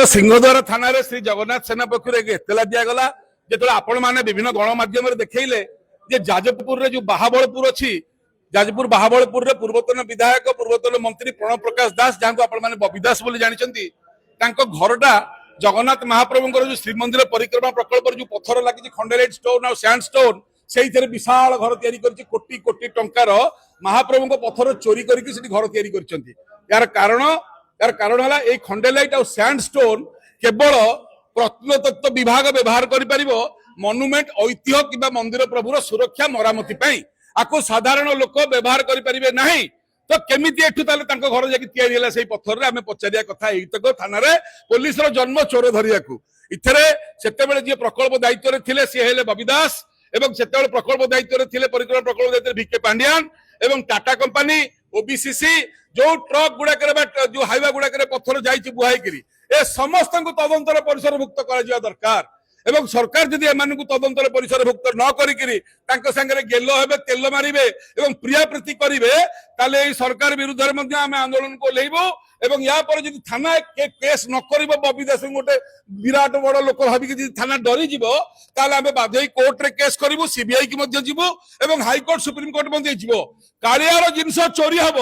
सिंहद्वार थाना श्री जगन्नाथ सेना पक्ष एतला दिगला जो आपण मैंने विभिन्न गणमाध्यम देखले जाजपुर जो बाहाबलपुर अच्छी जाजपुर बाहाबलपुर पूर्वतन विधायक पूर्वतन मंत्री प्रणव प्रकाश दास जहाँ को आपण बबी दास जानते घरटा जगन्नाथ महाप्रभु जो श्रीमंदिर परिक्रमा प्रकल्प जो पत्थर लगी खंडेलाइट स्टोन और सैंडस्टोन से विशाल घर तैयारी कोटी कोटी टंकार महाप्रभु पत्थर चोरी करके घर तैयारी यार कारण है खंडेलाइट और सैंडस्टोन केवल प्रत्नतत्व विभाग व्यवहार कर मनुमेंट ऐतिह्य कि मंदिर प्रभुर सुरक्षा मरामती आपको साधारण लोक व्यवहार करें ना तो केमी घर जाकि पत्थर आम पचारिया कथा तक थाना पुलिस जन्म चोर धरिया से प्रकल्प दायित्व थे सी हेले बबी दास एवं से प्रकल्प दायित्व थे परिक्रमा प्रकल्प दायित्व भिके पांड्यान एवं टाटा कंपानी ओबीसीसी जो ट्रक गुड़ाक जो हाइवा गुड़ाक पत्थर जाइए बुहाई ए समस्त तदंतर परिसरभुक्त कर दरकार एवं सरकार जदि एम तदंतर परिसरभुक्त न करें गेल हे तेल मारे एवं प्रिया प्रीति करेंगे सरकार विरुद्ध आम आंदोलन को ओह्लैबू एवं या पर जदि थाना केस न कर बबी दास गोटे विराट बड़ लोक भाविक थाना डरीज आम बाध्य कोर्ट रे केस करूँ सीबीआई की जीवु एवं हाईकोर्ट सुप्रीम कोर्ट मध्य जीव कालियार जिनस चोरी हम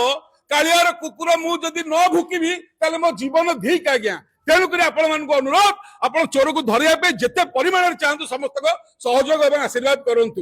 कालियार कुकुर मुझे न भुकबी मो जीवन धिक आज्ञा तेणुक आपण अनुरोध आप चोर को धरिया जिते परिमाण चाहतु समस्त सहयोग और आशीर्वाद करूँ।